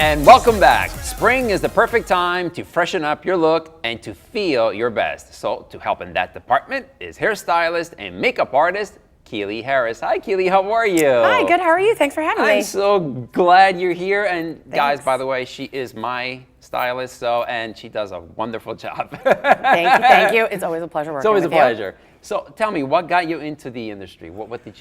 And welcome back. Spring is the perfect time to freshen up your look and to feel your best. So to help in that department is hairstylist and makeup artist Keighley Harris. Hi, Keighley. How are you? Hi, good. How are you? Thanks for having me. I'm so glad you're here. And Thanks. guys, by the way, she is my stylist, and she does a wonderful job. Thank you. It's always a pleasure working with you. It's always a pleasure. So tell me, what got you into the industry?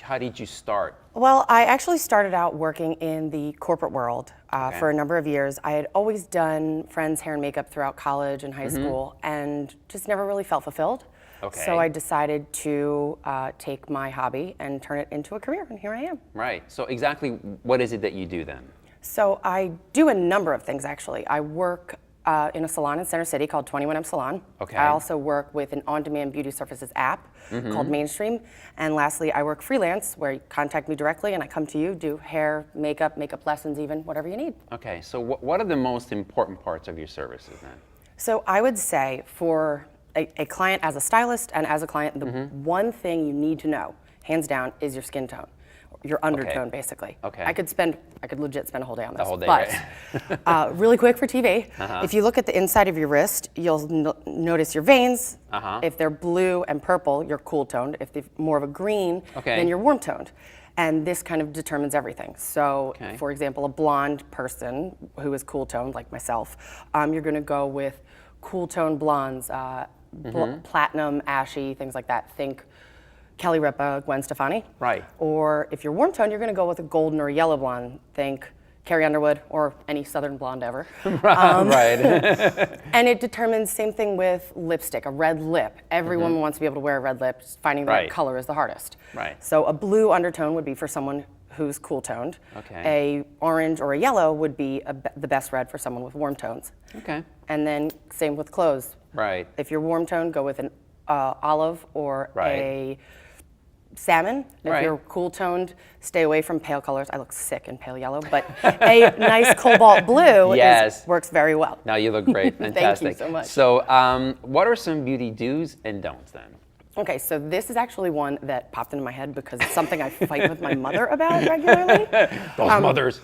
How did you start? Well, I actually started out working in the corporate world for a number of years. I had always done friends' hair and makeup throughout college and high school, and just never really felt fulfilled. Okay. So I decided to take my hobby and turn it into a career, and here I am. Right. So exactly what is it that you do then? So I do a number of things, actually. I work in a salon in Center City called 21M Salon. Okay. I also work with an on-demand beauty services app called Mainstream. And lastly, I work freelance, where you contact me directly and I come to you, do hair, makeup lessons even, whatever you need. Okay, so what are the most important parts of your services then? So I would say for a client as a stylist and as a client, the one thing you need to know, hands down, is your skin tone. Your undertone, basically. Okay. I could legit spend a whole day on this. The whole day, but, right? really quick for TV, if you look at the inside of your wrist, you'll notice your veins. If they're blue and purple, you're cool toned. If they're more of a green, then you're warm toned. And this kind of determines everything. So, for example, a blonde person who is cool toned, like myself, you're gonna go with cool toned blondes, platinum, ashy, things like that. Think Kelly Ripa, Gwen Stefani. Right. Or if you're warm toned, you're going to go with a golden or a yellow blonde. Think Carrie Underwood or any southern blonde ever. Right. And it determines, same thing with lipstick, a red lip. Every woman wants to be able to wear a red lip. Finding the right color is the hardest. Right. So a blue undertone would be for someone who's cool toned. Okay. A orange or a yellow would be the best red for someone with warm tones. Okay. And then same with clothes. Right. If you're warm toned, go with an olive or a salmon. If you're cool toned, stay away from pale colors. I look sick in pale yellow, but a nice cobalt blue works very well. Now you look great. Fantastic. Thank you so much. So what are some beauty do's and don'ts then? Okay, so this is actually one that popped into my head because it's something I fight with my mother about regularly. Those mothers.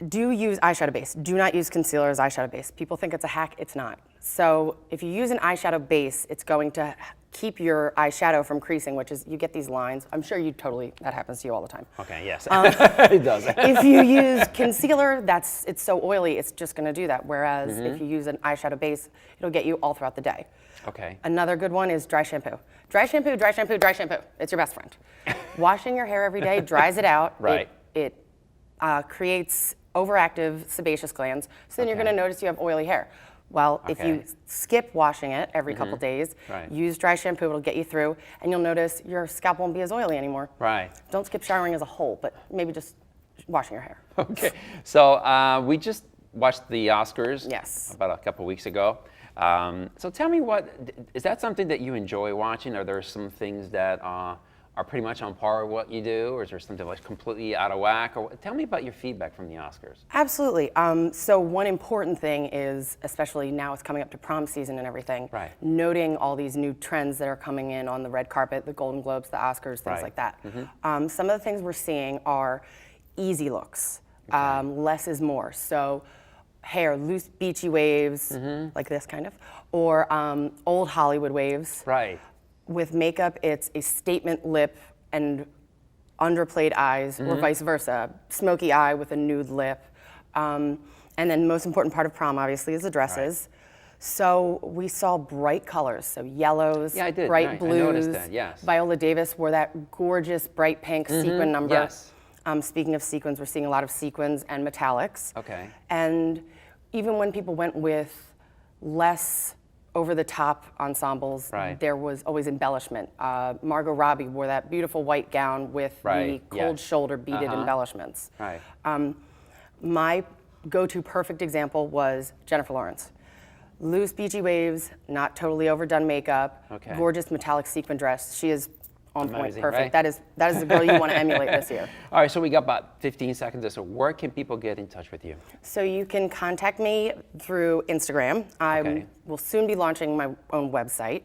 Do use eyeshadow base. Do not use concealer as eyeshadow base. People think it's a hack, it's not. So if you use an eyeshadow base, it's going to keep your eyeshadow from creasing, which is, you get these lines. I'm sure that happens to you all the time. Okay, yes, it does. If you use concealer, it's so oily, it's just gonna do that. Whereas if you use an eyeshadow base, it'll get you all throughout the day. Okay. Another good one is dry shampoo. Dry shampoo, dry shampoo, dry shampoo. It's your best friend. Washing your hair every day dries it out. Right. It creates overactive sebaceous glands, so then you're gonna notice you have oily hair. Well, if you skip washing it every couple days, use dry shampoo, it'll get you through, and you'll notice your scalp won't be as oily anymore. Right. Don't skip showering as a whole, but maybe just washing your hair. Okay. So we just watched the Oscars about a couple weeks ago. So tell me, is that something that you enjoy watching? Are there some things that are pretty much on par with what you do, or is there something like completely out of whack? Or tell me about your feedback from the Oscars. Absolutely. So one important thing is, especially now it's coming up to prom season and everything, noting all these new trends that are coming in on the red carpet, the Golden Globes, the Oscars, things like that. Some of the things we're seeing are easy looks. Less is more. So hair, loose beachy waves, like this kind of, or old Hollywood waves. Right. With makeup, it's a statement lip and underplayed eyes, or vice versa. Smoky eye with a nude lip. And then most important part of prom, obviously, is the dresses. So we saw bright colors, so yellows, bright blues. I noticed that, yes. Viola Davis wore that gorgeous bright pink sequin number. Yes. Speaking of sequins, we're seeing a lot of sequins and metallics. Okay. And even when people went with less over-the-top ensembles, there was always embellishment. Margot Robbie wore that beautiful white gown with the cold shoulder beaded embellishments. My go-to perfect example was Jennifer Lawrence. Loose beachy waves, not totally overdone makeup, gorgeous metallic sequin dress. She is on point, perfect. That is the girl you want to emulate this year. All right, so we got about 15 seconds. So where can people get in touch with you? So you can contact me through Instagram. I will soon be launching my own website.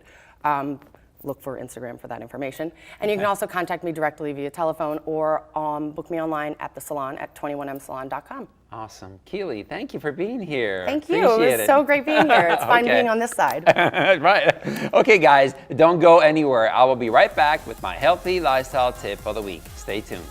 look for Instagram for that information. And you can also contact me directly via telephone or book me online at the salon at 21msalon.com. Awesome. Keighley, thank you for being here. Thank you. It was so great being here. It's fun being on this side. Right. Okay, guys, don't go anywhere. I will be right back with my healthy lifestyle tip of the week. Stay tuned.